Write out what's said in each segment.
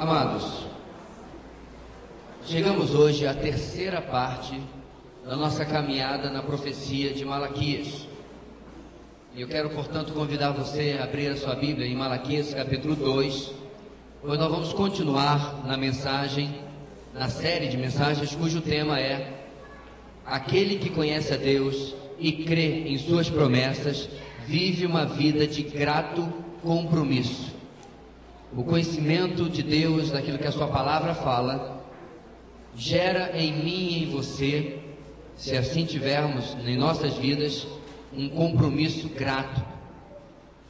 Amados, chegamos hoje à terceira parte da nossa caminhada na profecia de Malaquias. E eu quero, portanto, convidar você a abrir a sua Bíblia em Malaquias capítulo 2, pois nós vamos continuar na série de mensagens cujo tema é Aquele que conhece a Deus e crê em suas promessas, vive uma vida de grato compromisso. O conhecimento de Deus, daquilo que a sua palavra fala, gera em mim e em você, se assim tivermos em nossas vidas, um compromisso grato.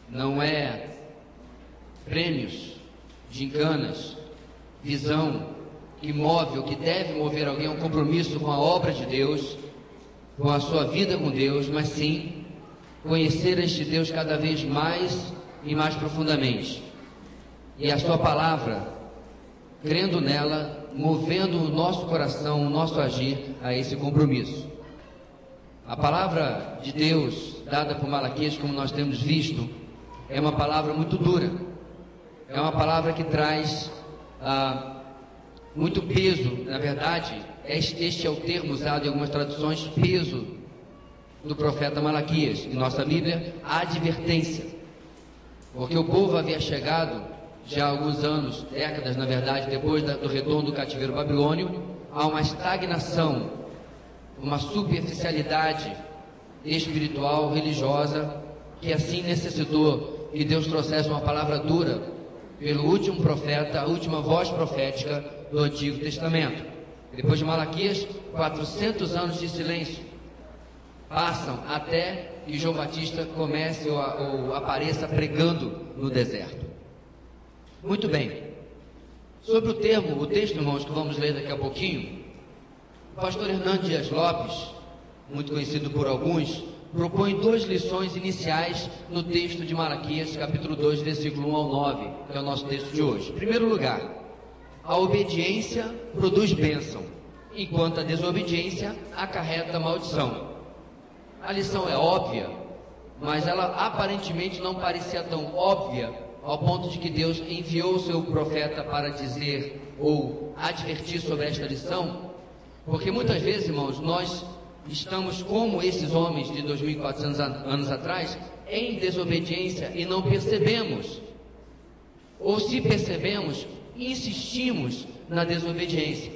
Não é prêmios, gincanas, visão que move ou que deve mover alguém a um compromisso com a obra de Deus, com a sua vida com Deus, mas sim conhecer este Deus cada vez mais e mais profundamente. E a sua palavra, crendo nela, movendo o nosso coração, o nosso agir a esse compromisso. A palavra de Deus, dada por Malaquias, como nós temos visto, é uma palavra muito dura. É uma palavra que traz muito peso. Na verdade, este é o termo usado em algumas traduções, peso do profeta Malaquias. Em nossa Bíblia, advertência. Porque o povo havia chegado já há alguns anos, décadas na verdade, depois do retorno do cativeiro babilônio, a uma estagnação, uma superficialidade espiritual, religiosa, que assim necessitou que Deus trouxesse uma palavra dura pelo último profeta, a última voz profética do Antigo Testamento. Depois de Malaquias, 400 anos de silêncio passam até que João Batista comece ou apareça pregando no deserto. Muito bem, sobre o texto, irmãos, que vamos ler daqui a pouquinho, o pastor Hernando Dias Lopes, muito conhecido por alguns, propõe duas lições iniciais no texto de Malaquias, capítulo 2, versículo 1 ao 9, que é o nosso texto de hoje. Em primeiro lugar, a obediência produz bênção, enquanto a desobediência acarreta maldição. A lição é óbvia, mas ela aparentemente não parecia tão óbvia ao ponto de que Deus enviou o seu profeta para dizer ou advertir sobre esta lição, porque muitas vezes, irmãos, nós estamos como esses homens de 2.400 anos atrás, em desobediência e não percebemos, ou se percebemos, insistimos na desobediência.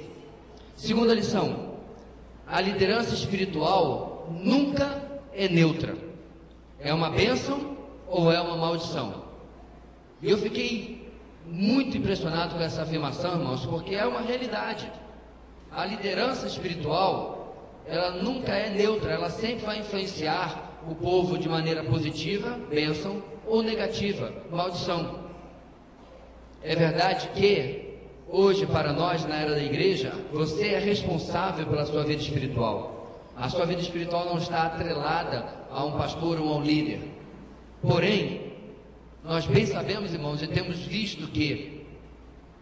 Segunda lição, a liderança espiritual nunca é neutra, é uma bênção ou é uma maldição. E eu fiquei muito impressionado com essa afirmação, irmãos, porque é uma realidade. A liderança espiritual, ela nunca é neutra, ela sempre vai influenciar o povo de maneira positiva, bênção, ou negativa, maldição. É verdade que, hoje para nós, na era da igreja, você é responsável pela sua vida espiritual. A sua vida espiritual não está atrelada a um pastor ou a um líder. Porém, nós bem sabemos, irmãos, e temos visto que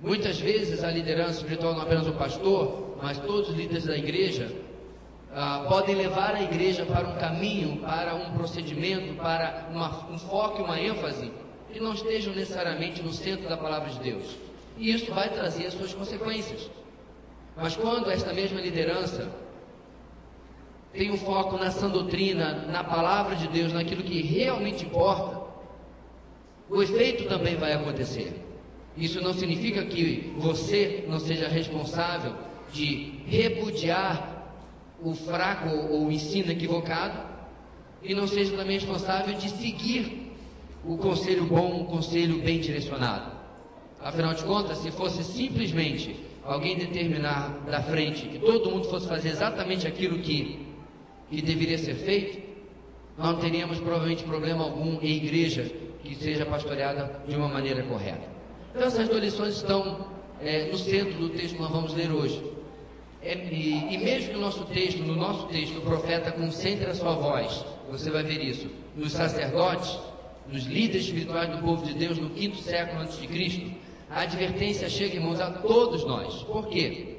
muitas vezes a liderança espiritual, não apenas o pastor, mas todos os líderes da igreja, podem levar a igreja para um caminho, para um procedimento, para um foco e uma ênfase que não estejam necessariamente no centro da palavra de Deus. E isso vai trazer as suas consequências. Mas quando esta mesma liderança tem um foco na sã doutrina, na palavra de Deus, naquilo que realmente importa, o efeito também vai acontecer. Isso não significa que você não seja responsável de repudiar o fraco ou o ensino equivocado, e não seja também responsável de seguir o conselho bom, o conselho bem direcionado. Afinal de contas, se fosse simplesmente alguém determinar da frente que todo mundo fosse fazer exatamente aquilo que deveria ser feito, não teríamos provavelmente problema algum em igreja que seja pastoreada de uma maneira correta. Então essas duas lições estão no centro do texto que nós vamos ler hoje. E mesmo que no nosso texto, o profeta concentre a sua voz, você vai ver isso, nos sacerdotes, nos líderes espirituais do povo de Deus no 5º século antes de Cristo, a advertência chega, irmãos, a todos nós. Por quê?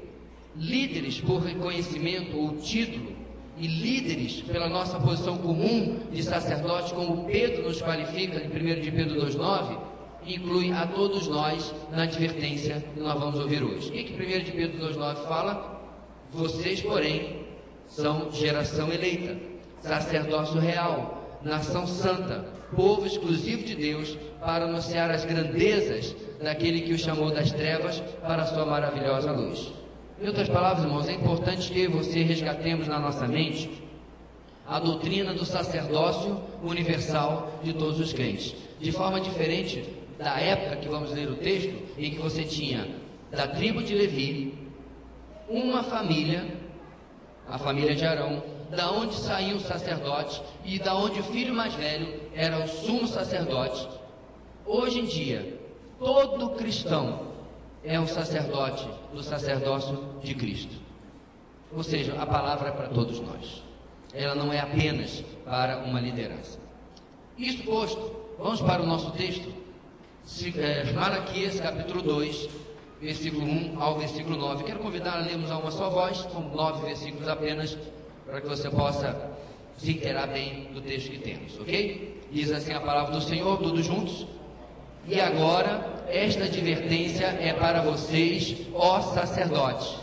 Líderes por reconhecimento ou título, e líderes pela nossa posição comum de sacerdote, como Pedro nos qualifica em 1 de Pedro 2,9, inclui a todos nós na advertência que nós vamos ouvir hoje. O que 1 de Pedro 2,9 fala? Vocês, porém, são geração eleita, sacerdócio real, nação santa, povo exclusivo de Deus, para anunciar as grandezas daquele que o chamou das trevas para a sua maravilhosa luz. Em outras palavras, irmãos, é importante que eu e você resgatemos na nossa mente a doutrina do sacerdócio universal de todos os crentes, de forma diferente da época que vamos ler o texto, em que você tinha da tribo de Levi uma família, a família de Arão, da onde saíam os sacerdotes e da onde o filho mais velho era o sumo sacerdote. Hoje em dia, todo cristão é um sacerdote do sacerdócio de Cristo. Ou seja, a palavra é para todos nós. Ela não é apenas para uma liderança. Isso posto, vamos para o nosso texto. Malaquias capítulo 2, versículo 1 ao versículo 9. Quero convidar a lermos a uma só voz, são 9 versículos apenas, para que você possa se inteirar bem do texto que temos, ok? Diz assim a palavra do Senhor, todos juntos. E agora, esta advertência é para vocês, ó sacerdotes.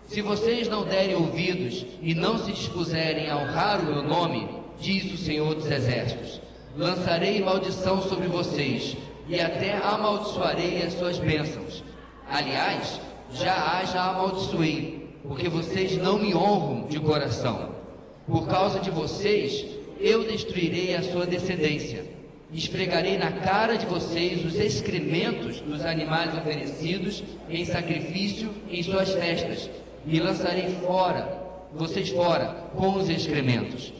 Se vocês não derem ouvidos e não se dispuserem a honrar o meu nome, diz o Senhor dos Exércitos, lançarei maldição sobre vocês e até amaldiçoarei as suas bênçãos. Aliás, já amaldiçoei, porque vocês não me honram de coração. Por causa de vocês, eu destruirei a sua descendência. Esfregarei na cara de vocês os excrementos dos animais oferecidos em sacrifício em suas festas, e lançarei vocês fora com os excrementos.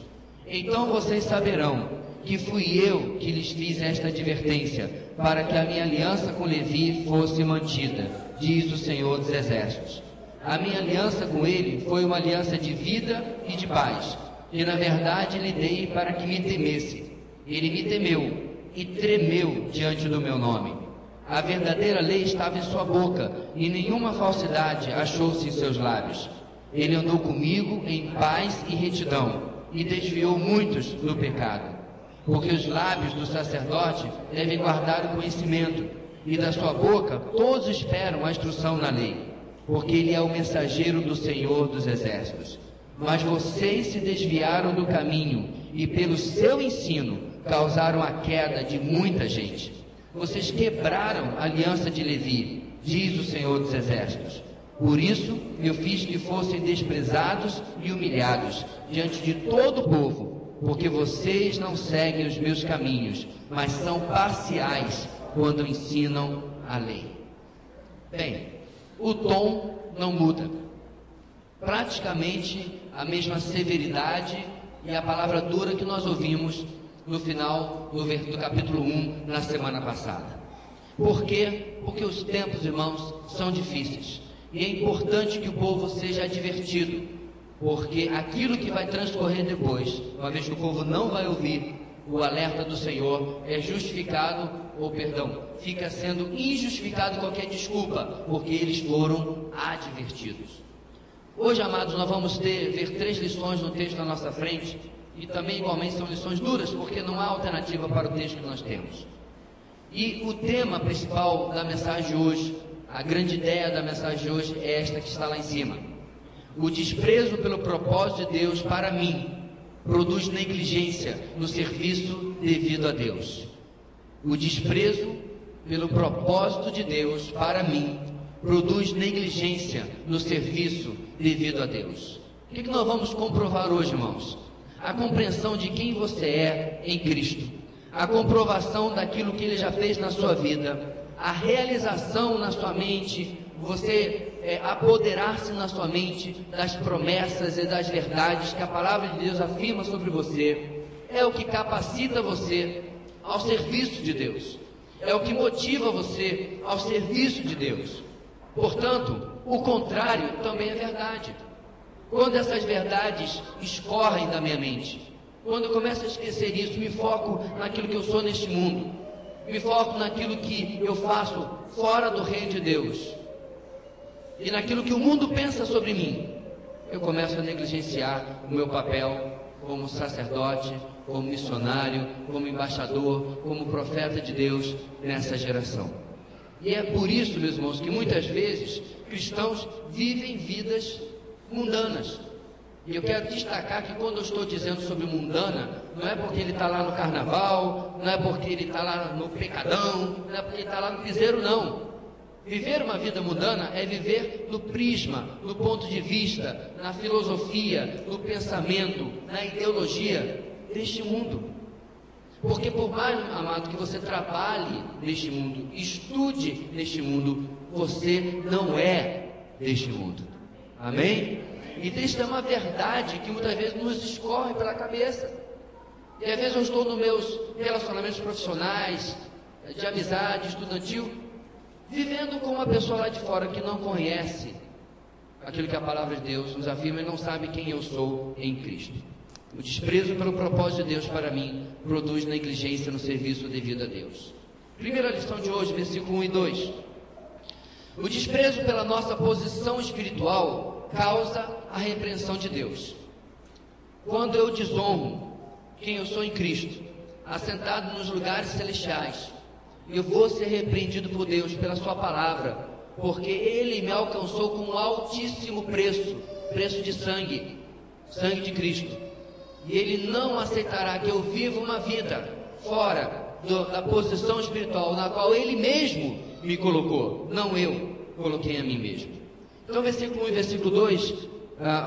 Então vocês saberão que fui eu que lhes fiz esta advertência, para que a minha aliança com Levi fosse mantida, diz o Senhor dos Exércitos. A minha aliança com ele foi uma aliança de vida e de paz, e na verdade lhe dei para que me temesse. Ele me temeu e tremeu diante do meu nome. A verdadeira lei estava em sua boca, e nenhuma falsidade achou-se em seus lábios. Ele andou comigo em paz e retidão, e desviou muitos do pecado. Porque os lábios do sacerdote devem guardar o conhecimento, e da sua boca todos esperam a instrução na lei, porque ele é o mensageiro do Senhor dos Exércitos. Mas vocês se desviaram do caminho, e pelo seu ensino causaram a queda de muita gente. Vocês quebraram a aliança de Levi, diz o Senhor dos Exércitos. Por isso eu fiz que fossem desprezados e humilhados diante de todo o povo, porque vocês não seguem os meus caminhos, mas são parciais quando ensinam a lei. Bem, o tom não muda. Praticamente a mesma severidade e a palavra dura que nós ouvimos no final do capítulo 1, na semana passada. Por quê? Porque os tempos, irmãos, são difíceis. E é importante que o povo seja advertido, porque aquilo que vai transcorrer depois, uma vez que o povo não vai ouvir o alerta do Senhor, é justificado, ou perdão, fica sendo injustificado qualquer desculpa, porque eles foram advertidos. Hoje, amados, nós vamos ver 3 lições no texto na nossa frente, e também igualmente são lições duras, porque não há alternativa para o texto que nós temos. E o tema principal da mensagem de hoje, a grande ideia da mensagem de hoje é esta que está lá em cima. O desprezo pelo propósito de Deus para mim produz negligência no serviço devido a Deus. O desprezo pelo propósito de Deus para mim produz negligência no serviço devido a Deus. O que nós vamos comprovar hoje, irmãos? A compreensão de quem você é em Cristo, a comprovação daquilo que Ele já fez na sua vida, a realização na sua mente, você apoderar-se na sua mente das promessas e das verdades que a palavra de Deus afirma sobre você, é o que capacita você ao serviço de Deus, é o que motiva você ao serviço de Deus. Portanto, o contrário também é verdade. Quando essas verdades escorrem da minha mente, quando eu começo a esquecer isso, me foco naquilo que eu sou neste mundo, me foco naquilo que eu faço fora do reino de Deus, e naquilo que o mundo pensa sobre mim, eu começo a negligenciar o meu papel como sacerdote, como missionário, como embaixador, como profeta de Deus nessa geração. E é por isso, meus irmãos, que muitas vezes cristãos vivem vidas mundanas. E eu quero destacar que quando eu estou dizendo sobre mundana, não é porque ele está lá no carnaval, não é porque ele está lá no pecadão, não é porque ele está lá no piseiro, não. Viver uma vida mundana é viver no prisma, no ponto de vista, na filosofia, no pensamento, na ideologia deste mundo. Porque por mais, amado, que você trabalhe neste mundo, estude neste mundo, você não é deste mundo. Amém? E isso é uma verdade que muitas vezes nos escorre pela cabeça. E às vezes eu estou nos meus relacionamentos profissionais, de amizade, estudantil, vivendo com uma pessoa lá de fora que não conhece aquilo que a palavra de Deus nos afirma e não sabe quem eu sou em Cristo. O desprezo pelo propósito de Deus para mim produz negligência no serviço devido a Deus. Primeira lição de hoje, versículo 1 e 2. O desprezo pela nossa posição espiritual causa a repreensão de Deus. Quando eu desonro quem eu sou em Cristo, assentado nos lugares celestiais, eu vou ser repreendido por Deus pela sua palavra, porque Ele me alcançou com um altíssimo preço de sangue de Cristo, e Ele não aceitará que eu viva uma vida fora da posição espiritual na qual Ele mesmo me colocou, não eu coloquei a mim mesmo. Então, versículo 1 e versículo 2,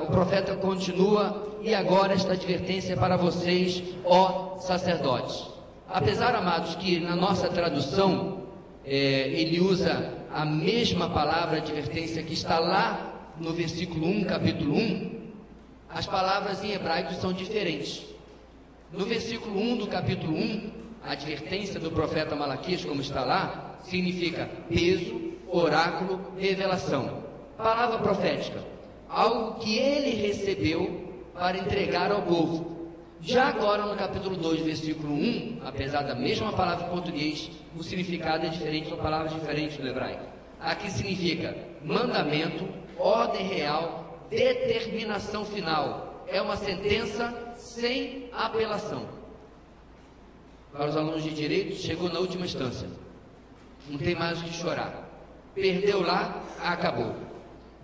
o profeta continua: e agora esta advertência é para vocês, ó sacerdotes. Apesar, amados, que na nossa tradução ele usa a mesma palavra advertência que está lá no versículo 1, capítulo 1, as palavras em hebraico são diferentes. No versículo 1 do capítulo 1, a advertência do profeta Malaquias, como está lá, significa peso, oráculo, revelação. Palavra profética, algo que ele recebeu para entregar ao povo. Já agora no capítulo 2, versículo 1, apesar da mesma palavra em português, o significado é diferente, são palavras diferentes no hebraico. Aqui significa mandamento, ordem real, determinação final. É uma sentença sem apelação. Para os alunos de direito, chegou na última instância. Não tem mais o que chorar. Perdeu lá, acabou.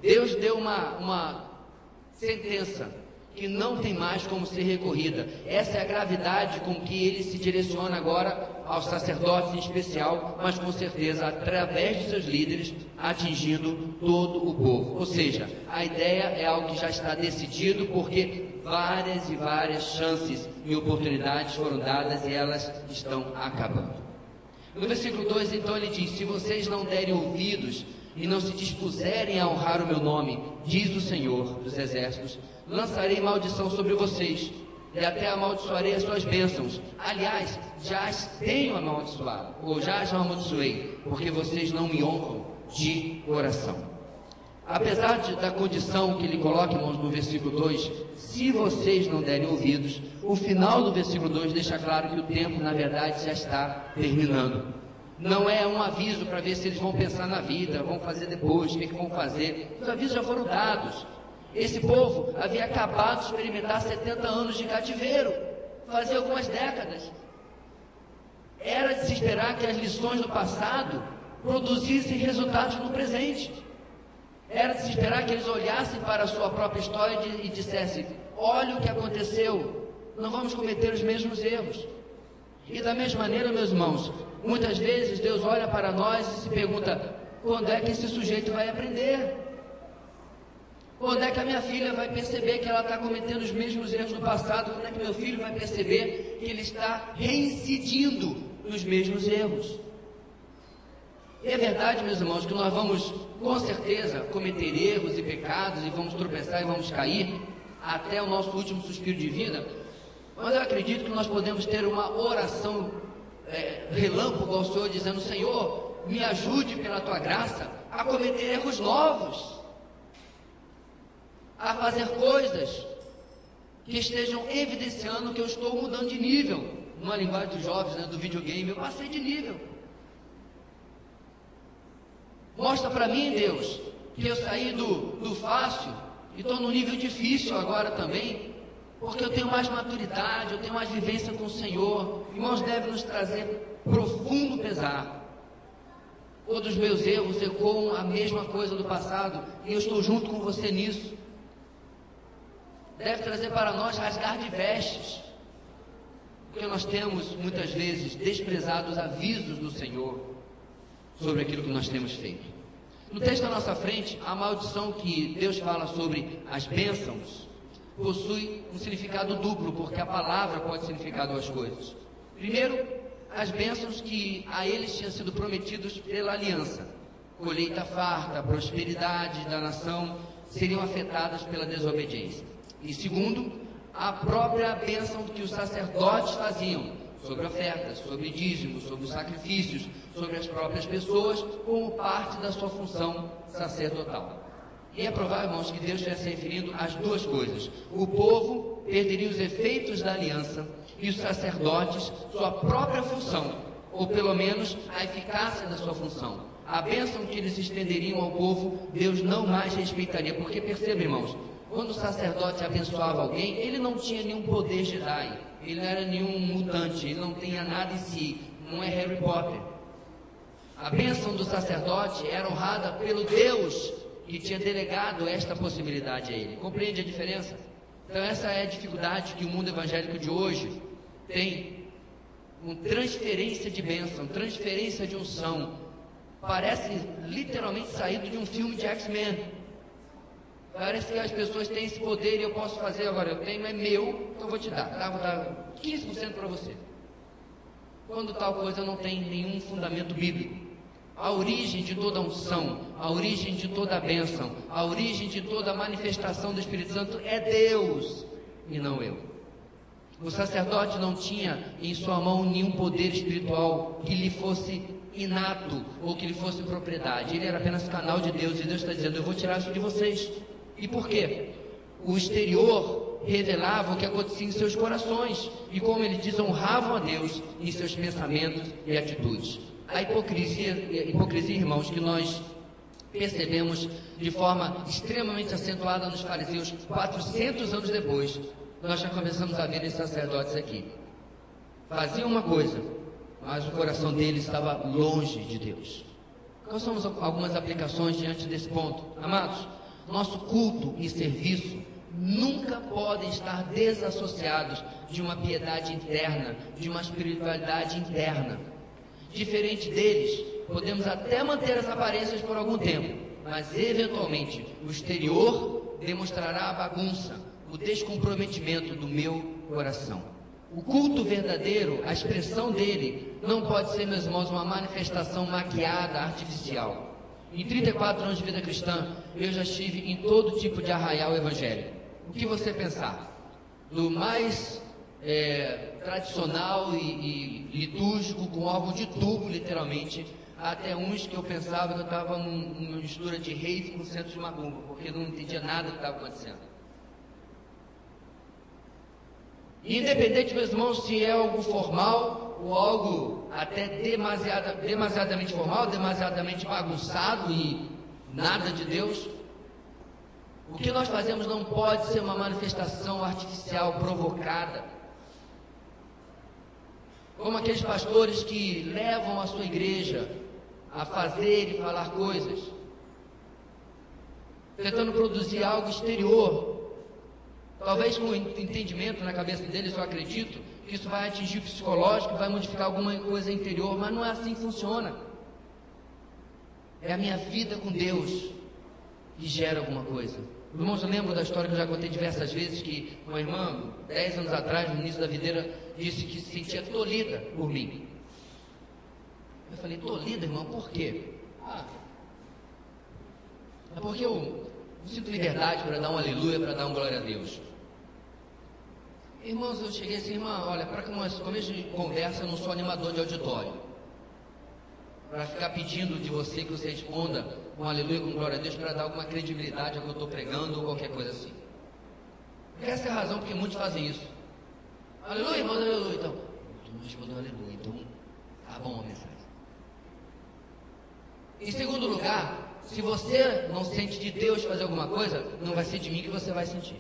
Deus deu uma sentença que não tem mais como ser recorrida. Essa é a gravidade com que ele se direciona agora aos sacerdotes em especial, mas com certeza através de seus líderes, atingindo todo o povo. Ou seja, a ideia é algo que já está decidido, porque várias e várias chances e oportunidades foram dadas e elas estão acabando. No versículo 2, então, ele diz: se vocês não derem ouvidos e não se dispuserem a honrar o meu nome, diz o Senhor dos Exércitos, lançarei maldição sobre vocês, e até amaldiçoarei as suas bênçãos. Aliás, já as tenho amaldiçoado, ou já as amaldiçoei, porque vocês não me honram de coração. Apesar da condição que ele coloca, irmãos, no versículo 2, se vocês não derem ouvidos, o final do versículo 2 deixa claro que o tempo, na verdade, já está terminando. Não é um aviso para ver se eles vão pensar na vida, vão fazer depois, o que vão fazer. Os avisos já foram dados. Esse povo havia acabado de experimentar 70 anos de cativeiro, fazia algumas décadas. Era de se esperar que as lições do passado produzissem resultados no presente. Era de se esperar que eles olhassem para a sua própria história e dissessem: olha o que aconteceu, não vamos cometer os mesmos erros. E da mesma maneira, meus irmãos, muitas vezes Deus olha para nós e se pergunta: quando é que esse sujeito vai aprender? Quando é que a minha filha vai perceber que ela está cometendo os mesmos erros do passado? Quando é que meu filho vai perceber que ele está reincidindo nos mesmos erros? E é verdade, meus irmãos, que nós vamos, com certeza, cometer erros e pecados, e vamos tropeçar e vamos cair, até o nosso último suspiro de vida. Mas eu acredito que nós podemos ter uma oração relâmpago ao Senhor, dizendo: Senhor, me ajude pela Tua graça a cometer erros novos, a fazer coisas que estejam evidenciando que eu estou mudando de nível. Numa linguagem dos jovens, do videogame, eu passei de nível. Mostra para mim, Deus, que eu saí do fácil e estou no nível difícil agora também. porque eu tenho mais maturidade, eu tenho mais vivência com o Senhor. Irmãos, deve nos trazer profundo pesar. Todos os meus erros ecoam a mesma coisa do passado, e eu estou junto com você nisso. Deve trazer para nós rasgar de vestes, porque nós temos muitas vezes desprezado os avisos do Senhor sobre aquilo que nós temos feito. No texto à nossa frente, a maldição que Deus fala sobre as bênçãos possui um significado duplo, porque a palavra pode significar duas coisas. Primeiro, as bênçãos que a eles tinham sido prometidos pela aliança, colheita farta, prosperidade da nação, seriam afetadas pela desobediência. E segundo, a própria bênção que os sacerdotes faziam sobre ofertas, sobre dízimos, sobre os sacrifícios, sobre as próprias pessoas, como parte da sua função sacerdotal. E é provável, irmãos, que Deus estivesse se referindo às duas coisas. O povo perderia os efeitos da aliança e os sacerdotes sua própria função, ou pelo menos a eficácia da sua função. A bênção que eles estenderiam ao povo, Deus não mais respeitaria, porque perceba, irmãos, quando o sacerdote abençoava alguém, ele não tinha nenhum poder Jedi, ele não era nenhum mutante, ele não tinha nada em si, não é Harry Potter. A bênção do sacerdote era honrada pelo Deus que tinha delegado esta possibilidade a ele. Compreende a diferença? Então essa é a dificuldade que o mundo evangélico de hoje tem, com transferência de bênção, transferência de unção. Parece literalmente saído de um filme de X-Men. Parece que as pessoas têm esse poder e eu posso fazer agora. Eu tenho, é meu, então eu vou te dar. Tá? Vou dar 15% para você. Quando tal coisa não tem nenhum fundamento bíblico. A origem de toda unção, a origem de toda bênção, a origem de toda manifestação do Espírito Santo é Deus e não eu. O sacerdote não tinha em sua mão nenhum poder espiritual que lhe fosse inato ou que lhe fosse propriedade. Ele era apenas canal de Deus, e Deus está dizendo: eu vou tirar isso de vocês. E por quê? O exterior revelava o que acontecia em seus corações, e como ele diz, honravam a Deus em seus pensamentos e atitudes. A hipocrisia, irmãos, que nós percebemos de forma extremamente acentuada nos fariseus 400 anos depois, nós já começamos a ver esses sacerdotes aqui. Faziam uma coisa, mas o coração deles estava longe de Deus. Quais são algumas aplicações diante desse ponto? Amados, nosso culto e serviço nunca podem estar desassociados de uma piedade interna, de uma espiritualidade interna. Diferente deles, podemos até manter as aparências por algum tempo, mas eventualmente o exterior demonstrará a bagunça, o descomprometimento do meu coração. O culto verdadeiro, a expressão dele, não pode ser, meus irmãos, uma manifestação maquiada, artificial. Em 34 anos de vida cristã, eu já estive em todo tipo de arraial evangélico. O que você pensar? Do mais tradicional e litúrgico, com órgão de tubo, literalmente, até uns que eu pensava que eu estava numa mistura de rave com centro de macumba, porque eu não entendia nada do que estava acontecendo. Independente, meus irmãos, se é algo formal ou algo até demasiadamente formal, demasiadamente bagunçado e nada de Deus, o que nós fazemos não pode ser uma manifestação artificial, provocada. Como aqueles pastores que levam a sua igreja a fazer e falar coisas, tentando produzir algo exterior. Talvez com entendimento na cabeça deles, eu acredito que isso vai atingir o psicológico, vai modificar alguma coisa interior, mas não é assim que funciona. É a minha vida com Deus que gera alguma coisa. Irmãos, eu lembro da história que eu já contei diversas vezes, que uma irmã, 10 anos atrás, no início da videira, disse que se sentia tolhida por mim. Eu falei: tolhida, irmão, por quê? É porque eu sinto liberdade para dar um aleluia, para dar um glória a Deus. Irmãos, eu cheguei assim: irmã, olha, para começo de conversa, eu não sou animador de auditório, para ficar pedindo de você que você responda com aleluia, com glória a Deus, para dar alguma credibilidade ao que eu estou pregando ou qualquer coisa assim. Essa é a razão porque muitos fazem isso. Aleluia, irmão, aleluia. Então, tu não respondeu aleluia, então tá bom a mensagem. Em segundo lugar, se você não sente de Deus fazer alguma coisa, não vai ser de mim que você vai sentir.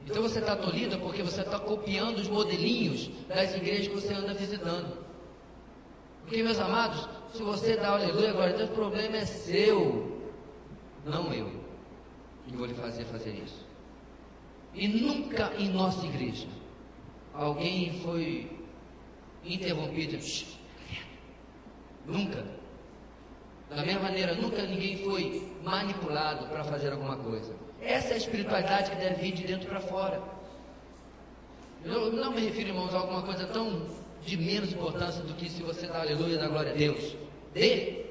Então você está tolhido porque você está copiando os modelinhos das igrejas que você anda visitando. Porque, meus amados, se você dá aleluia, glória a Deus, o problema é seu, não eu, que vou lhe fazer isso. E nunca em nossa igreja alguém foi interrompido. Nunca. Da mesma maneira, nunca ninguém foi manipulado para fazer alguma coisa. Essa é a espiritualidade que deve vir de dentro para fora. Eu não me refiro, irmãos, a alguma coisa tão de menos importância do que se você dá aleluia, dá glória a Deus.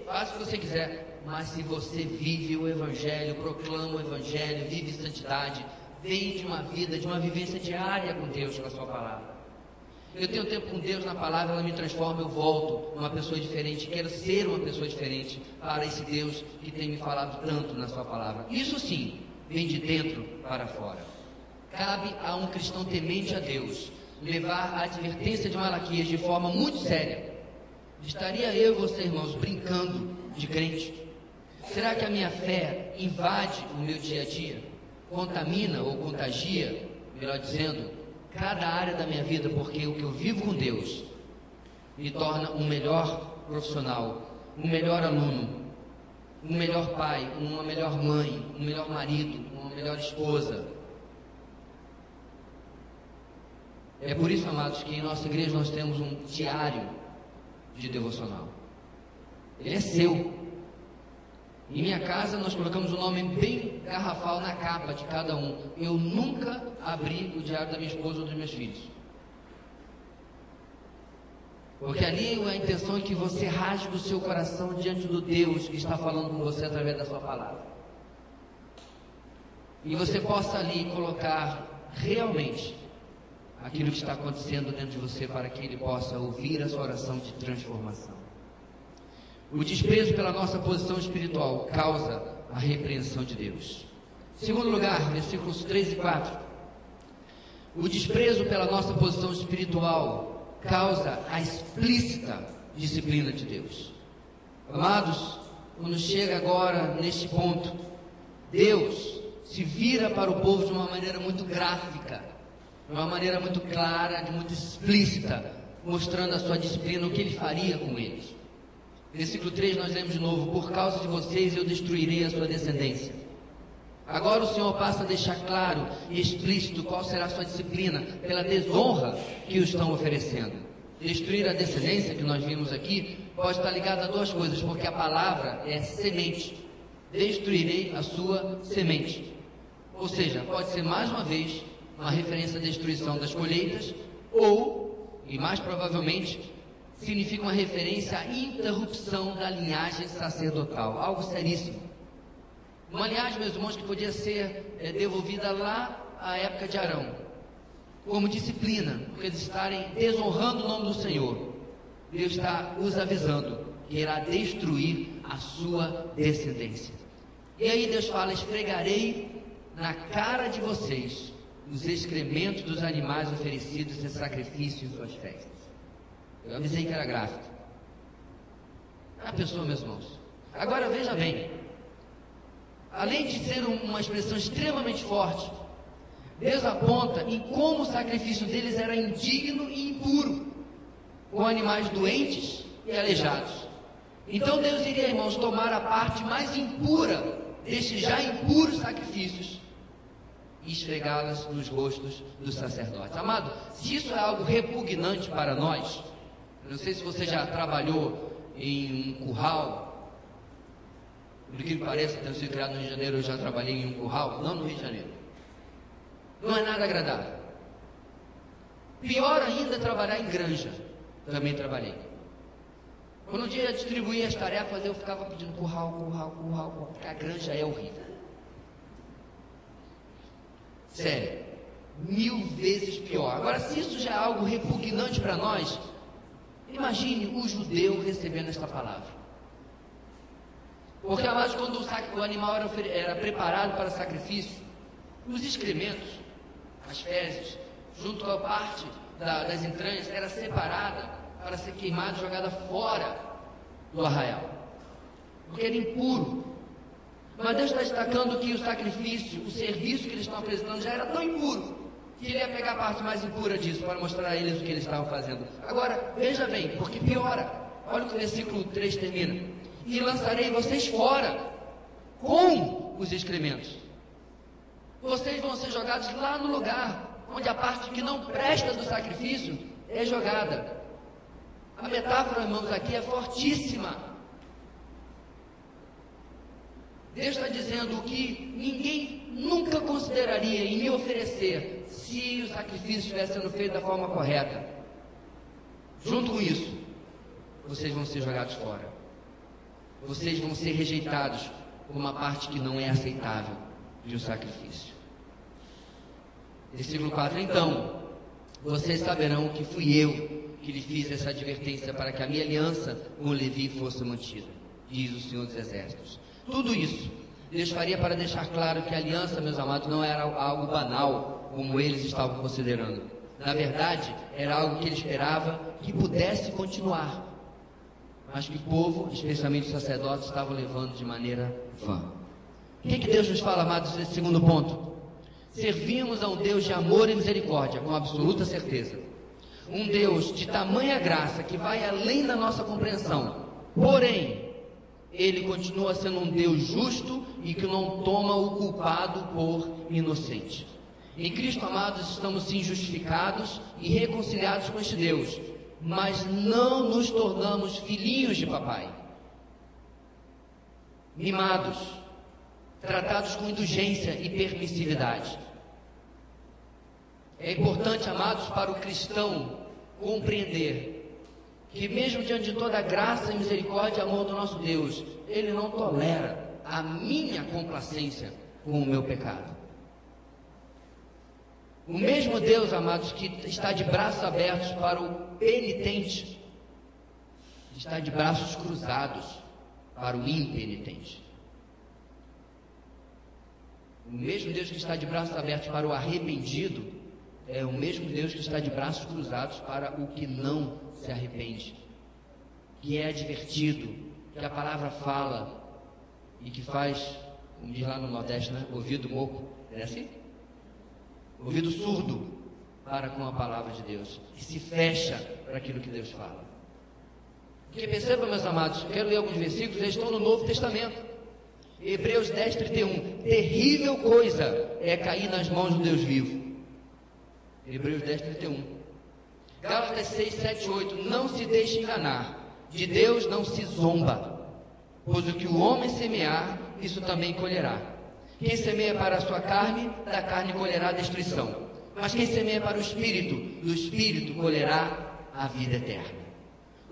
Faça o que você quiser. Mas se você vive o Evangelho, proclama o Evangelho, vive santidade, vem de uma vida, de uma vivência diária com Deus, com a sua palavra. Eu tenho tempo com Deus na palavra, ela me transforma, eu volto uma pessoa diferente, quero ser uma pessoa diferente para esse Deus que tem me falado tanto na sua palavra. Isso sim, vem de dentro para fora. Cabe a um cristão temente a Deus levar a advertência de Malaquias de forma muito séria. Estaria eu e você, irmãos, brincando de crente? Será que a minha fé invade o meu dia a dia? Contamina ou contagia, melhor dizendo, cada área da minha vida, porque o que eu vivo com Deus me torna um melhor profissional, um melhor aluno, um melhor pai, uma melhor mãe, um melhor marido, uma melhor esposa. É por isso, amados, que em nossa igreja nós temos um diário de devocional. Ele é seu. Em minha casa nós colocamos o nome bem garrafal na capa de cada um. Eu nunca abri o diário da minha esposa ou dos meus filhos. Porque ali a intenção é que você rasgue o seu coração diante do Deus que está falando com você através da sua palavra. E você possa ali colocar realmente aquilo que está acontecendo dentro de você para que Ele possa ouvir a sua oração de transformação. O desprezo pela nossa posição espiritual causa a repreensão de Deus. Segundo lugar, versículos 3 e 4. O desprezo pela nossa posição espiritual causa a explícita disciplina de Deus. Amados, quando chega agora neste ponto, Deus se vira para o povo de uma maneira muito gráfica, de uma maneira muito clara, muito explícita, mostrando a sua disciplina, o que Ele faria com eles. Versículo 3 nós lemos de novo: por causa de vocês eu destruirei a sua descendência. Agora o Senhor passa a deixar claro e explícito qual será a sua disciplina pela desonra que o estão oferecendo. Destruir a descendência, que nós vimos aqui, pode estar ligado a duas coisas, porque a palavra é semente. Destruirei a sua semente. Ou seja, pode ser mais uma vez uma referência à destruição das colheitas, ou, e mais provavelmente, significa uma referência à interrupção da linhagem sacerdotal, algo seríssimo. Uma linhagem, meus irmãos, que podia ser devolvida lá à época de Arão, como disciplina, porque eles estarem desonrando o nome do Senhor. Deus está os avisando que irá destruir a sua descendência. E aí Deus fala: esfregarei na cara de vocês os excrementos dos animais oferecidos em sacrifício em suas festas. Eu avisei que era gráfico. A pessoa, meus irmãos. Agora veja bem, além de ser uma expressão extremamente forte, Deus aponta em como o sacrifício deles era indigno e impuro, com animais doentes e aleijados. Então Deus iria, irmãos, tomar a parte mais impura destes já impuros sacrifícios e esfregá-las nos rostos dos sacerdotes. Amado, se isso é algo repugnante para nós, não sei se você já trabalhou em um curral. Por que pareça, ter sido criado no Rio de Janeiro, eu já trabalhei em um curral, não no Rio de Janeiro. Não é nada agradável. Pior ainda é trabalhar em granja. Também trabalhei. Quando um dia eu distribuía as tarefas, eu ficava pedindo curral, porque a granja é horrível. Sério, 1000 vezes pior. Agora, se isso já é algo repugnante para nós, imagine o judeu recebendo esta palavra. Porque, amados, quando o animal era preparado para sacrifício, os excrementos, as fezes, junto com a parte das entranhas, era separada para ser queimada e jogada fora do arraial, porque era impuro. Mas Deus está destacando que o sacrifício, o serviço que eles estão apresentando já era tão impuro, que ele ia pegar a parte mais impura disso para mostrar a eles o que eles estavam fazendo. Agora, veja bem, porque piora. Olha o que o versículo 3 termina. E lançarei vocês fora com os excrementos. Vocês vão ser jogados lá no lugar onde a parte que não presta do sacrifício é jogada. A metáfora, irmãos, aqui é fortíssima. Deus está dizendo que ninguém nunca consideraria em me oferecer se o sacrifício estivesse sendo feito da forma correta. Junto com isso, vocês vão ser jogados fora. Vocês vão ser rejeitados por uma parte que não é aceitável de um sacrifício. Versículo 4. Então, vocês saberão que fui eu que lhe fiz essa advertência para que a minha aliança com Levi fosse mantida, diz o Senhor dos Exércitos. Tudo isso Deus faria para deixar claro que a aliança, meus amados, não era algo banal, como eles estavam considerando. Na verdade, era algo que ele esperava que pudesse continuar, mas que o povo, especialmente os sacerdotes, estavam levando de maneira vã. O que Deus nos fala, amados, nesse segundo ponto? Servimos a um Deus de amor e misericórdia, com absoluta certeza. Um Deus de tamanha graça que vai além da nossa compreensão. Porém, Ele continua sendo um Deus justo e que não toma o culpado por inocente. Em Cristo, amados, estamos sim justificados e reconciliados com este Deus, mas não nos tornamos filhinhos de papai, mimados, tratados com indulgência e permissividade. É importante, amados, para o cristão compreender que mesmo diante de toda a graça e misericórdia e amor do nosso Deus, Ele não tolera a minha complacência com o meu pecado. O mesmo Deus, amados, que está de braços abertos para o penitente, está de braços cruzados para o impenitente. O mesmo Deus que está de braços abertos para o arrependido, é o mesmo Deus que está de braços cruzados para o que não se arrepende, que é advertido, que a palavra fala e que faz, como diz lá no Nordeste, né? Ouvido moco, é assim? Ouvido surdo para com a palavra de Deus, que se fecha para aquilo que Deus fala. Porque perceba, meus amados, quero ler alguns versículos, eles estão no Novo Testamento. Hebreus 10, 31. Terrível coisa é cair nas mãos do Deus vivo. Hebreus 10, 31. Gálatas 6, 7, 8. Não se deixe enganar, de Deus não se zomba, pois o que o homem semear, isso também colherá. Quem semeia para a sua carne, da carne colherá a destruição. Mas quem semeia para o Espírito, do Espírito colherá a vida eterna.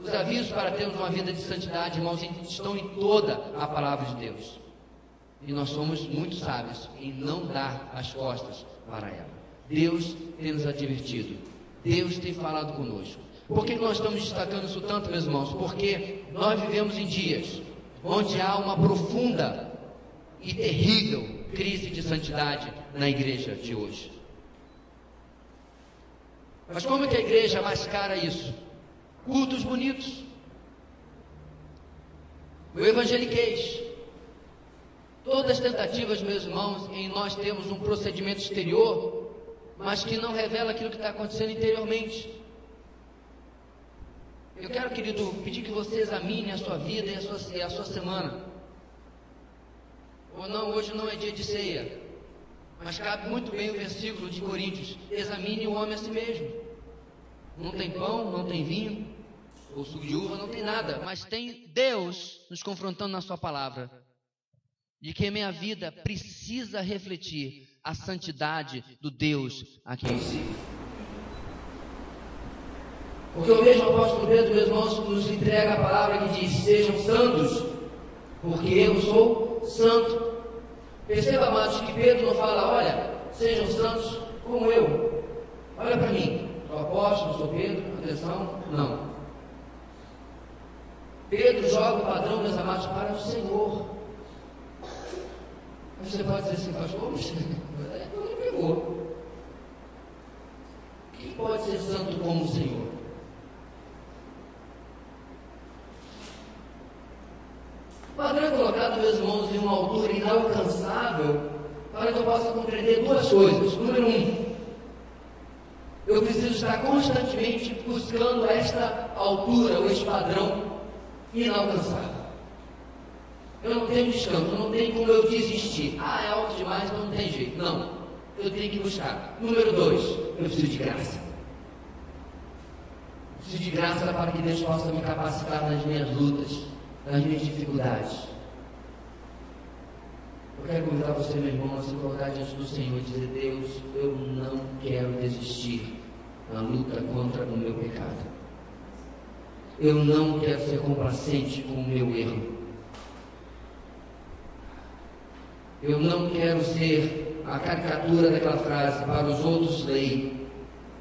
Os avisos para termos uma vida de santidade, irmãos, estão em toda a palavra de Deus. E nós somos muito sábios em não dar as costas para ela. Deus tem nos advertido. Deus tem falado conosco. Por que nós estamos destacando isso tanto, meus irmãos? Porque nós vivemos em dias onde há uma profunda e terrível crise de santidade na igreja de hoje. Mas como é que a igreja mascara isso? Cultos bonitos, o evangeliquez, todas as tentativas, meus irmãos, em nós termos um procedimento exterior, mas que não revela aquilo que está acontecendo interiormente. Eu quero, querido, pedir que você examine a sua vida e a sua semana. Ou não, hoje não é dia de ceia, mas cabe muito bem o versículo de Coríntios: examine o homem a si mesmo. Não tem pão, não tem vinho, ou suco de uva, não tem nada, mas tem Deus nos confrontando na sua palavra, de que a minha vida precisa refletir a santidade do Deus a quem eu sigo. Porque o mesmo apóstolo Pedro, meus irmãos, nos entrega a palavra que diz: sejam santos, porque eu sou santo. Perceba, amados, que Pedro não fala: olha, sejam santos como eu. Olha para mim, sou apóstolo, sou Pedro, atenção. Não. Pedro joga o padrão, meus amados, para o Senhor. Você pode dizer assim: pastor, não pegou. Quem pode ser santo como o Senhor? O padrão é colocado, meus irmãos, em uma altura inalcançável para que eu possa compreender duas coisas. Número 1, está constantemente buscando esta altura, ou este padrão inalcançável. Eu não tenho descanso, não tem como eu desistir. É alto demais, então não tem jeito. Não, eu tenho que buscar. Número 2, eu preciso de graça. Preciso de graça para que Deus possa me capacitar nas minhas lutas, nas minhas dificuldades. Eu quero convidar você, meu irmão, a se colocar diante do Senhor e dizer: Deus, eu não quero desistir na luta contra o meu pecado. Eu não quero ser complacente com o meu erro. Eu não quero ser a caricatura daquela frase: para os outros lei,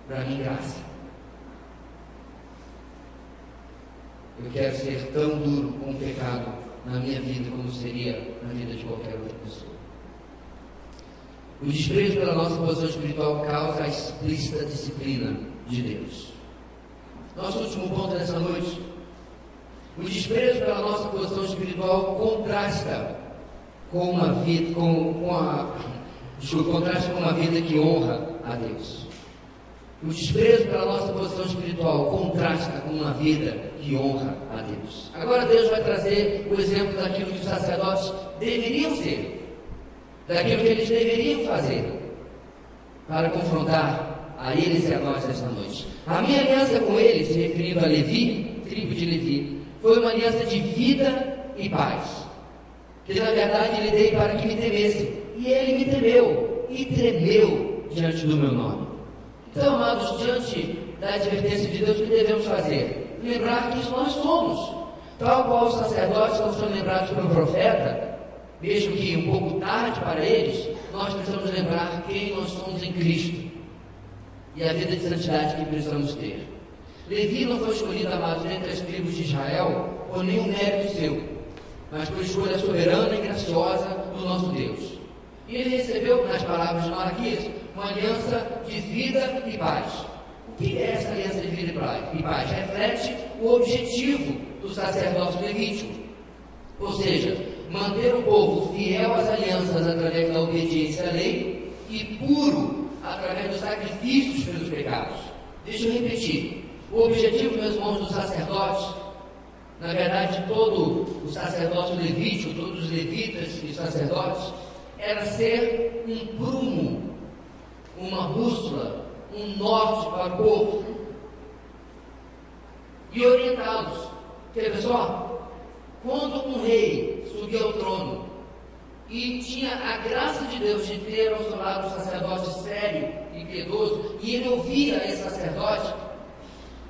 para mim graça. Eu quero ser tão duro com o pecado na minha vida como seria na vida de qualquer outra pessoa. O desprezo pela nossa posição espiritual causa a explícita disciplina de Deus. Nosso último ponto dessa noite: o desprezo pela nossa posição espiritual contrasta com uma vida, contrasta com uma vida que honra a Deus. O desprezo pela nossa posição espiritual contrasta com uma vida que honra a Deus. Agora Deus vai trazer o exemplo daquilo que os sacerdotes deveriam ser, daquilo que eles deveriam fazer, para confrontar a eles e a nós esta noite. A minha aliança com eles, se referindo a Levi, tribo de Levi, foi uma aliança de vida e paz, que na verdade lhe dei para que me temesse, e ele me temeu e tremeu diante do meu nome. Então, amados, diante da advertência de Deus, o que devemos fazer? Lembrar que nós somos, tal qual os sacerdotes não são lembrados pelo profeta, mesmo que um pouco tarde para eles. Nós precisamos lembrar quem nós somos em Cristo e a vida de santidade que precisamos ter. Levi não foi escolhido, amados, entre as tribos de Israel por nenhum mérito seu, mas por escolha soberana e graciosa do nosso Deus. E ele recebeu, nas palavras de Malaquias, uma aliança de vida e paz. O que é essa aliança de vida e paz? Reflete o objetivo do sacerdócio levítico, ou seja, manter o povo fiel às alianças através da obediência à lei e puro através dos sacrifícios pelos pecados. Deixa eu repetir: o objetivo, meus irmãos, dos sacerdotes, na verdade todo o sacerdócio levítico, todos os levitas e sacerdotes, era ser um prumo, uma bússola, um norte para o povo e orientá-los. Quer ver só? Quando um rei subia ao trono e tinha a graça de Deus de ter ao seu lado um sacerdote sério e piedoso, e ele ouvia esse sacerdote,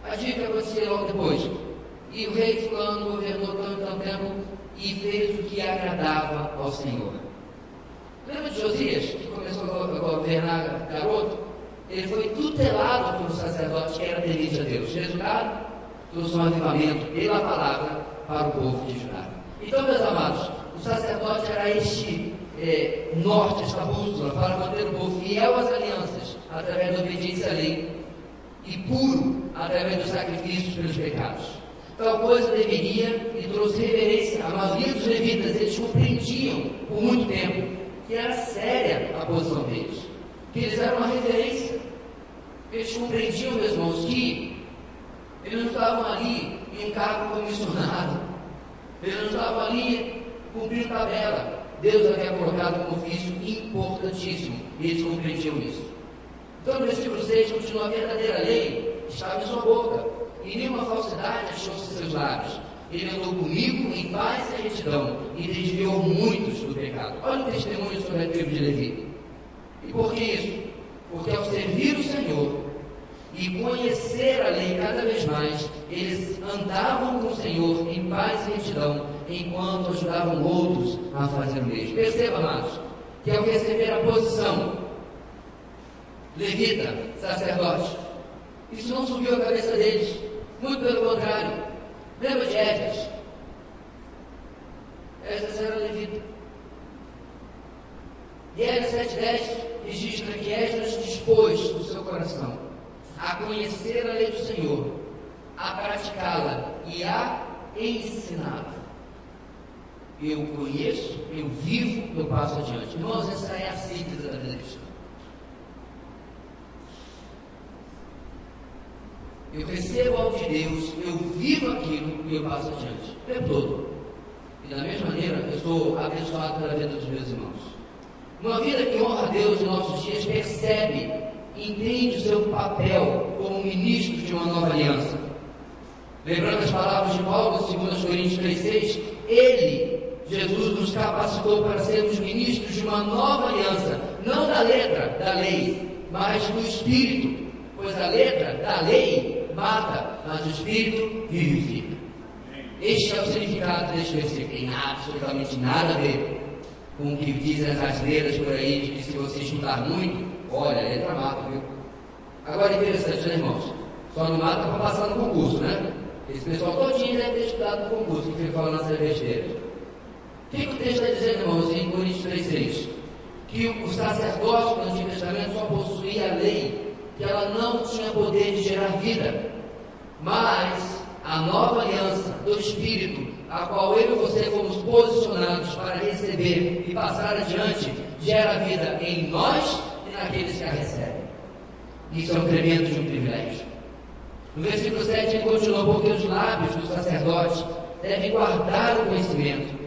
adivinha o que acontecia logo depois? E o rei fulano governou tanto tempo e fez o que agradava ao Senhor. Lembra de Josias, que começou a governar garoto? Ele foi tutelado por um sacerdote que era temente a Deus. Resultado? Trouxe um avivamento pela palavra para o povo de Judá. Então, meus amados, o sacerdote era este norte, esta bússola, para manter o povo fiel às alianças, através da obediência à lei, e puro, através dos sacrifícios pelos pecados. Tal coisa deveria e trouxe reverência. A maioria dos levitas, eles compreendiam por muito tempo que era séria a posição deles, que eles eram uma referência. Eles compreendiam, meus irmãos, que eles não estavam ali em um cargo comissionado, eles não estavam ali cumprindo tabela. Deus havia colocado um ofício importantíssimo, e eles compreendiam isso. Então, no versículo 6, continua: a verdadeira lei estava em sua boca, e nenhuma falsidade achou-se em seus lábios. Ele andou comigo em paz e retidão, e desviou muitos do pecado. Olha o testemunho sobre a tribo de Levi. E por que isso? Porque ao servir o Senhor e conhecer a lei cada vez mais, eles andavam com o Senhor em paz e retidão, enquanto ajudavam outros a fazer o mesmo. Perceba, amados, que ao receber a posição levita, sacerdote, isso não subiu a cabeça deles, muito pelo contrário. Lembra de Esdras? Esdras era levita. E Esdras 7:10 registra que Esdras dispôs do seu coração a conhecer a lei do Senhor, a praticá-la e a ensiná-la. Eu conheço, eu vivo, eu passo adiante. Irmãos, essa é a síntese da vida cristã. Eu recebo algo de Deus, eu vivo aquilo e eu passo adiante, o tempo todo. E da mesma maneira, eu sou abençoado pela vida dos meus irmãos. Uma vida que honra a Deus em nossos dias percebe e entende o seu papel como ministro de uma nova aliança. Lembrando as palavras de Paulo, 2 Coríntios 3,6, Ele, Jesus, nos capacitou para sermos ministros de uma nova aliança, não da letra da lei, mas do Espírito, pois a letra da lei mata, mas o Espírito vivifica. Este é o significado deste versículo. Tem absolutamente nada a ver com o que dizem as asneiras por aí, de que se você estudar muito, olha, a letra mata, viu? Agora, interessante, né, irmãos? Só não mata para passar no concurso, né? Esse pessoal todinho deve ter estudado no concurso, que fica falando essas besteiras. O que o texto está dizendo, irmãos, em Coríntios 3,6? Que o sacerdócio do Antigo Testamento só possuía a lei, que ela não tinha poder de gerar vida. Mas a nova aliança do Espírito, a qual eu e você fomos posicionados para receber e passar adiante, gera vida em nós e naqueles que a recebem. Isso é um tremendo de um privilégio. No versículo 7 ele continuou, porque os lábios do sacerdote devem guardar o conhecimento,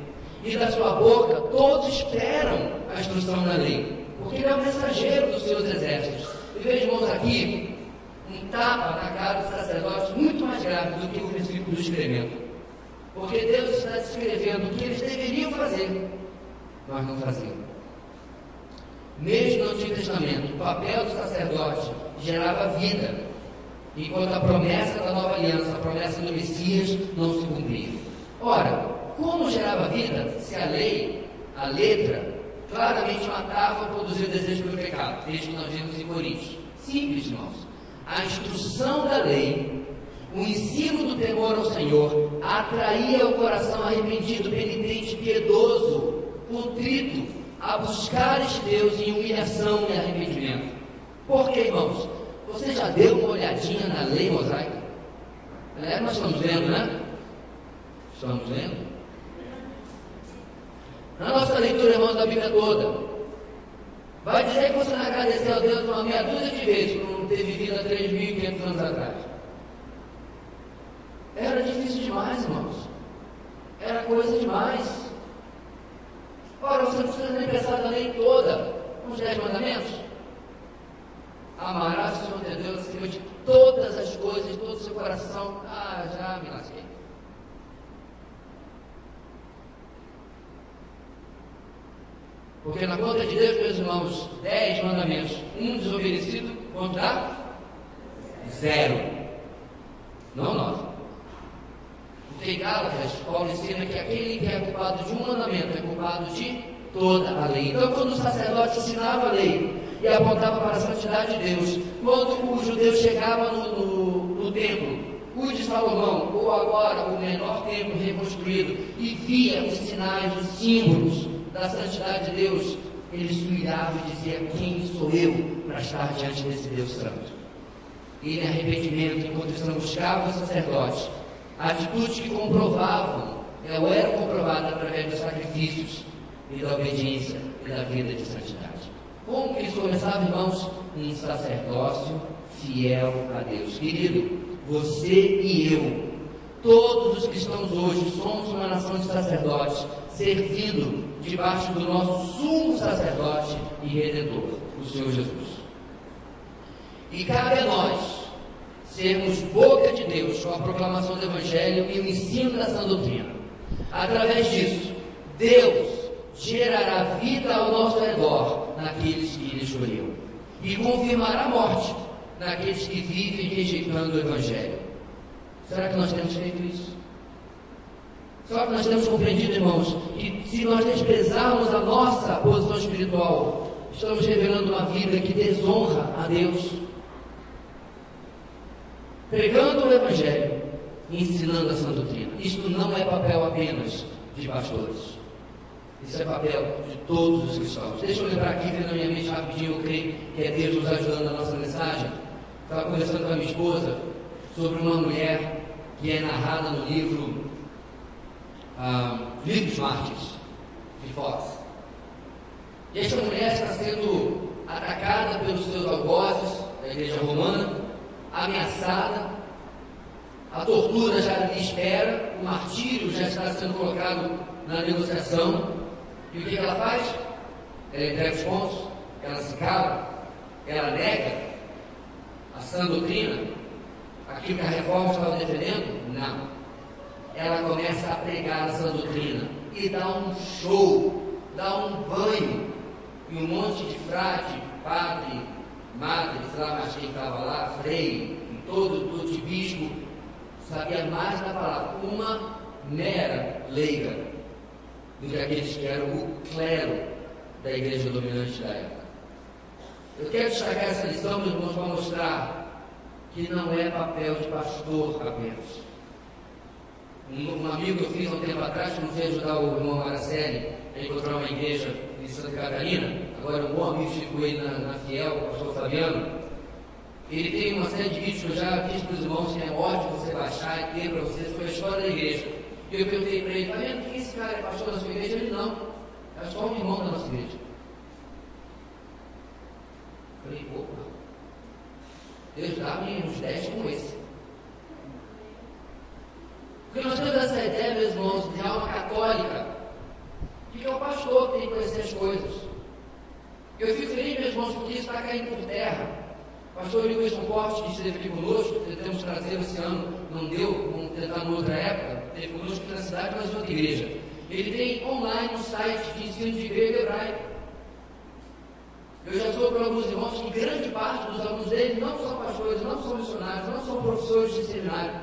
e da sua boca todos esperam a instrução da lei, porque ele é o mensageiro dos seus exércitos. E veja, irmãos, aqui um tapa na cara dos sacerdotes muito mais grave do que o versículo do excremento, porque Deus está descrevendo o que eles deveriam fazer, mas não faziam. Mesmo no Antigo Testamento, o papel do sacerdote gerava vida, enquanto a promessa da nova aliança, a promessa do Messias, não se cumpria. Ora, como gerava vida se a lei, a letra, claramente matava ou produzia o desejo pelo pecado? Desde que nós vimos em Coríntios. Simples, irmãos. A instrução da lei, o ensino do temor ao Senhor, atraía o coração arrependido, penitente, piedoso, contrito, a buscar este Deus em humilhação e arrependimento. Por quê, irmãos? Você já deu uma olhadinha na lei mosaica? Nós estamos lendo, né? Estamos lendo? Na nossa leitura, irmãos, da Bíblia toda, vai dizer que você não agradeceu a Deus uma meia dúzia de vezes por não ter vivido há 3.500 anos atrás. Era difícil demais, irmãos. Era coisa demais. Ora, você não precisa nem pensar da lei toda, os 10 mandamentos. Amarás o Senhor teu Deus acima de todas as coisas, de todo o seu coração. Ah, já me lasquei. Porque na conta de Deus, meus irmãos, 10 mandamentos, um desobedecido, quanto dá? 0. Não 9. Porque em Gálatas, Paulo ensina que aquele que é culpado de um mandamento é culpado de toda a lei. Então, quando o sacerdote ensinava a lei e apontava para a santidade de Deus, quando o judeu chegava no templo, o de Salomão, ou agora o menor templo reconstruído, e via os sinais, os símbolos da santidade de Deus, ele se humilhava e dizia: quem sou eu para estar diante desse Deus santo? E em arrependimento, em contrição, buscava o sacerdote, atitudes que comprovavam, ou eram comprovadas através dos sacrifícios e da obediência e da vida de santidade. Como que isso começava, irmãos? Um sacerdócio fiel a Deus. Querido, você e eu, todos os cristãos hoje, somos uma nação de sacerdotes, servindo debaixo do nosso sumo sacerdote e redentor, o Senhor Jesus. E cabe a nós sermos boca de Deus com a proclamação do Evangelho e o ensino da sã doutrina. Através disso, Deus gerará vida ao nosso redor naqueles que Ele escolheu e confirmará a morte naqueles que vivem rejeitando o Evangelho. Será que nós temos feito isso? Só que nós temos compreendido, irmãos, que se nós desprezarmos a nossa posição espiritual, estamos revelando uma vida que desonra a Deus, pregando o Evangelho e ensinando a sã doutrina. Isto não é papel apenas de pastores, isso é papel de todos os cristãos. Deixa eu lembrar aqui, vendo na minha mente rapidinho, eu creio que é Deus nos ajudando na nossa mensagem. Estava conversando com a minha esposa sobre uma mulher que é narrada no livro dos Mártires, de Fox. E esta mulher está sendo atacada pelos seus algozes da igreja romana, ameaçada, A tortura já lhe espera, o martírio já está sendo colocado na negociação. E o que ela faz? Ela entrega os pontos, ela se cala, ela nega a sã doutrina, aquilo que a reforma estava defendendo? Não. Ela começa a pregar a sã doutrina e dá um show, dá um banho, e um monte de frade, padre, madre, sei lá mais quem estava lá, frei, e todo de bispo, sabia mais da palavra, uma mera leiga, do que aqueles que eram o clero da igreja dominante da época. Eu quero destacar essa lição, meus irmãos, para mostrar que não é papel de pastor apenas. Um amigo que eu fiz há um tempo atrás, que não fez ajudar o irmão Maraceli a encontrar uma igreja em Santa Catarina, agora um bom amigo ficou aí na Fiel, o pastor Fabiano. Ele tem uma série de vídeos que eu já fiz para os irmãos, que é ótimo você baixar e ter para vocês, sobre a história da igreja. E eu perguntei para ele: está vendo que esse cara é pastor da sua igreja? Ele: não, é só um irmão da nossa igreja. Eu falei: opa, Deus dá-me uns 10 como esse. Porque nós temos essa ideia, meus irmãos, de alma católica, de que é o pastor que tem que conhecer as coisas. Eu fico feliz, meus irmãos, porque isso está caindo por terra. O pastor Luiz Comporte, que esteve aqui conosco, tentamos trazer esse ano, não deu, vamos tentar em outra época, esteve conosco aqui na cidade, mas em outra igreja. Ele tem online um site de ensino de grego e hebraico. Eu já soube para alguns irmãos que grande parte dos alunos dele não são pastores, não são missionários, não são professores de seminário,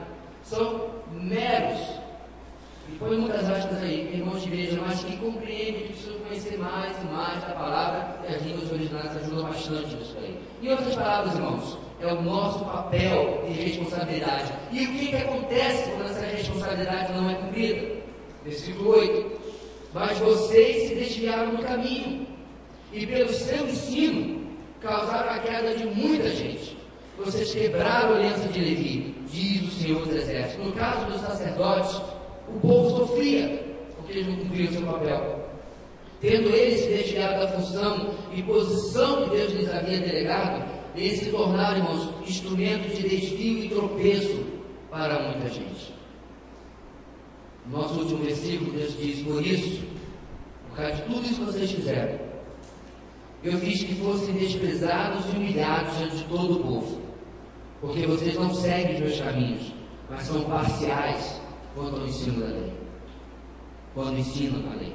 são meros, e põe muitas aspas aí, irmãos de igreja, mas que compreendem que precisam conhecer mais e mais da palavra, e as línguas originais ajudam bastante nisso aí. Em outras palavras, irmãos, é o nosso papel de responsabilidade. E o que acontece quando essa responsabilidade não é cumprida? Versículo 8: mas vocês se desviaram do caminho, e pelo seu ensino causaram a queda de muita gente. Vocês quebraram a aliança de Levi, diz o Senhor dos Exércitos. No caso dos sacerdotes, o povo sofria, porque eles não cumpriam o seu papel. Tendo eles se desviado da função e posição que Deus lhes havia delegado, eles se tornaram, irmãos, instrumentos de desvio e tropeço para muita gente. No nosso último versículo, Deus diz: por isso, por causa de tudo isso que vocês fizeram, eu fiz que fossem desprezados e humilhados diante de todo o povo, porque vocês não seguem os meus caminhos, mas são parciais quanto ao ensino da lei, quando ensinam a lei.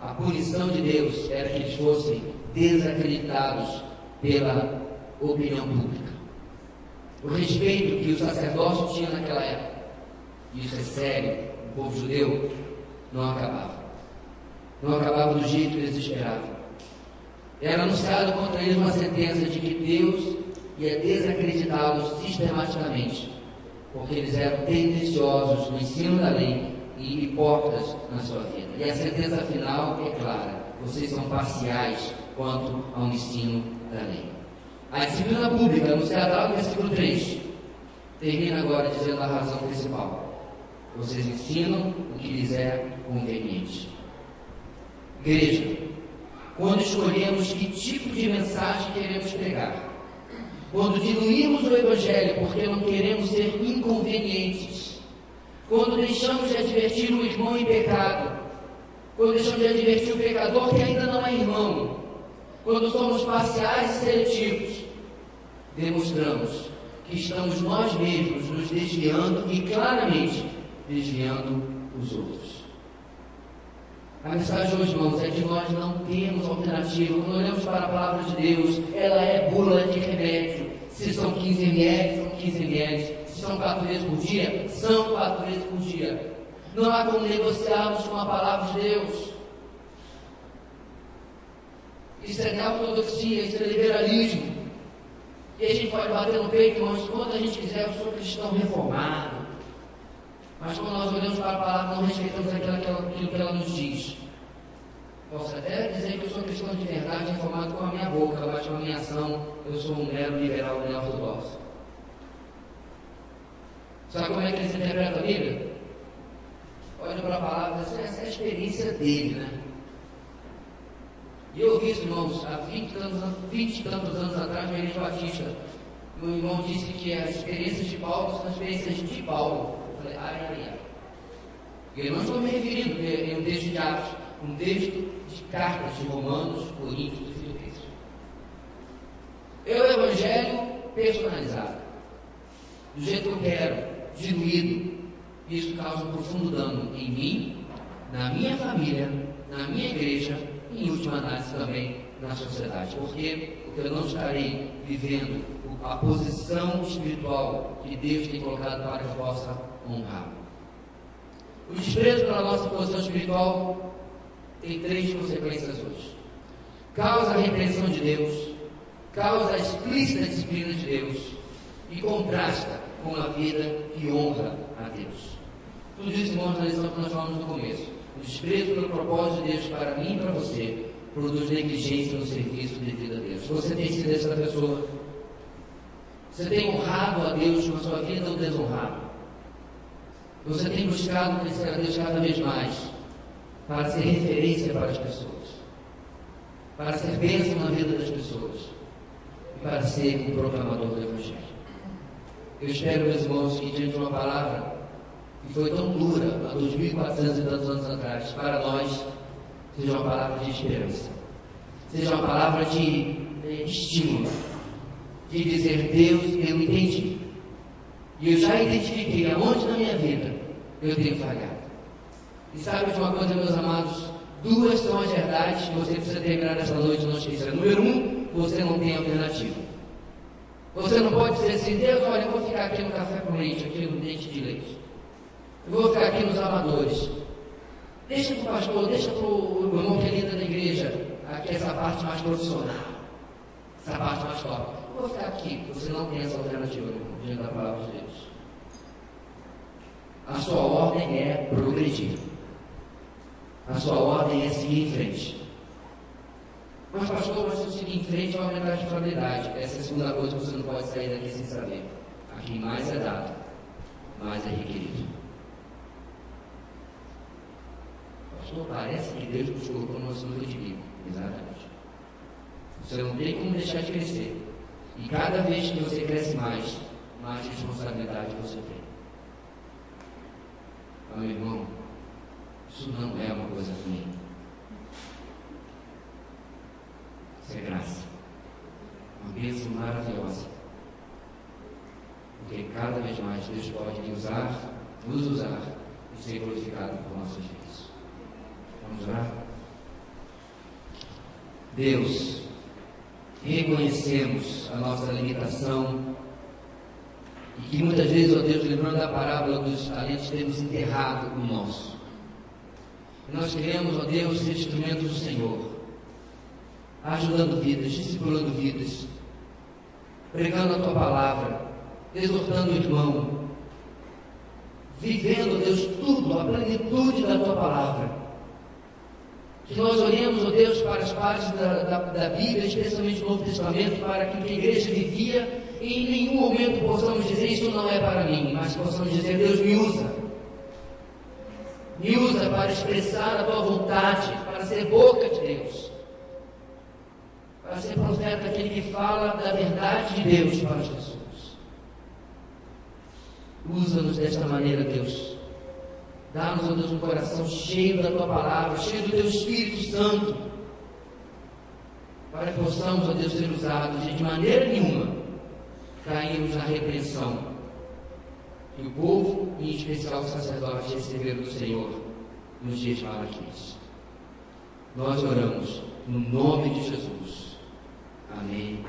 A punição de Deus era que eles fossem desacreditados pela opinião pública. O respeito que o sacerdócio tinha naquela época, isso é sério, o povo judeu, não acabava. Não acabava do jeito que eles esperavam. Era anunciado contra eles uma sentença de que Deus ia desacreditá-los sistematicamente, porque eles eram tendenciosos no ensino da lei e hipócritas na sua vida. E a sentença final é clara: vocês são parciais quanto ao ensino da lei. A disciplina pública, anunciada lá no versículo 3, termina agora dizendo a razão principal: vocês ensinam o que lhes é conveniente. Igreja, quando escolhemos que tipo de mensagem queremos pregar, quando diluímos o Evangelho porque não queremos ser inconvenientes, quando deixamos de advertir o irmão em pecado, quando deixamos de advertir o pecador que ainda não é irmão, quando somos parciais e seletivos, demonstramos que estamos nós mesmos nos desviando e claramente desviando os outros. A mensagem hoje, irmãos, é que nós não temos alternativa. Quando olhamos para a palavra de Deus, ela é bula de remédio. Se são 15 ml, são 15 ml. Se são 4 vezes por dia, são 4 vezes por dia. Não há como negociarmos com a palavra de Deus. Isso é neortodoxia, isso é liberalismo. E a gente pode bater no peito, irmãos, quando a gente quiser. Eu sou cristão reformado. Mas quando nós olhamos para a palavra, não respeitamos aquilo que ela nos diz. Posso até dizer que eu sou cristão de verdade, informado com a minha boca, mas com a minha ação, eu sou um mero liberal neortodoxo. Sabe como é que eles interpretam a Bíblia? Olha para a palavra, essa é a experiência dele, né? E eu ouvi isso, irmãos, há 20 e tantos anos atrás, na Igreja Batista. Meu irmão disse que as experiências de Paulo são as experiências de Paulo. Eu falei, ai. Eu não estou me referindo em um texto de Atos, um texto de cartas de Romanos, Coríntios e Filipenses. É o Evangelho personalizado, do jeito que eu quero, diluído. Isso causa um profundo dano em mim, na minha família, na minha igreja e, em última análise, também na sociedade. Porque eu não estarei vivendo a posição espiritual que Deus tem colocado para que eu possa honrar. O desprezo pela nossa posição espiritual tem 3 consequências hoje. Causa a repreensão de Deus, causa a explícita disciplina de Deus e contrasta com a vida que honra a Deus. Tudo isso, irmãos, na lição que nós falamos no começo. O desprezo pelo propósito de Deus para mim e para você produz negligência no serviço devido a Deus. Você tem sido essa pessoa? Você tem honrado a Deus com a sua vida ou desonrado? Você tem buscado conhecer a Deus cada vez mais para ser referência para as pessoas, para ser bênção na vida das pessoas e para ser um proclamador do Evangelho. Eu espero, meus irmãos, que diante de uma palavra que foi tão dura há 2.400 e tantos anos atrás, para nós, seja uma palavra de esperança, seja uma palavra de estímulo, de dizer, Deus, eu entendi, e eu já identifiquei aonde na minha vida eu tenho falhado. E sabe de uma coisa, meus amados? 2 são as verdades que você precisa terminar essa noite não esquecer. Número 1, você não tem alternativa. Você não pode dizer assim, Deus, olha, eu vou ficar aqui no café com leite, aqui no dente de leite. Eu vou ficar aqui nos amadores. Deixa para o pastor, deixa para o irmão que é líder da igreja, aqui essa parte mais profissional, essa parte mais top. Eu vou ficar aqui. Você não tem essa alternativa, diante da palavra de Deus. A sua ordem é progredir. A sua ordem é seguir em frente. Mas pastor, mas se eu seguir em frente, vai aumentar a responsabilidade. Essa é a segunda coisa que você não pode sair daqui sem saber. A quem mais é dado, mais é requerido. Pastor, parece que Deus nos colocou numa sinuca de bico. Exatamente. Você não tem como deixar de crescer. E cada vez que você cresce mais, mais responsabilidade você tem. Meu irmão, isso não é uma coisa ruim. Isso é graça. Uma bênção maravilhosa. Porque cada vez mais Deus pode nos usar e ser glorificado por nossos filhos. Vamos orar? Deus, reconhecemos a nossa limitação e que muitas vezes, ó Deus, lembrando da parábola dos talentos, temos enterrado o nosso. E nós queremos, ó Deus, ser instrumentos do Senhor, ajudando vidas, discipulando vidas, pregando a Tua palavra, exortando o irmão, vivendo, ó Deus, tudo, a plenitude da Tua palavra. Que nós olhemos, ó Deus, para as partes da Bíblia, especialmente do Novo Testamento, para que a igreja vivia, e em nenhum momento possamos dizer, isso não é para mim, mas possamos dizer, Deus, me usa para expressar a Tua vontade, para ser boca de Deus, para ser profeta, aquele que fala da verdade de Deus para as pessoas. Usa-nos desta maneira, Deus. Dá-nos, ó Deus, um coração cheio da Tua palavra, cheio do Teu Espírito Santo, para que possamos, ó Deus, ser usados e de maneira nenhuma caímos na repreensão que o povo, e em especial os sacerdotes, receberam do Senhor nos dias malaquias. Nós oramos no nome de Jesus. Amém.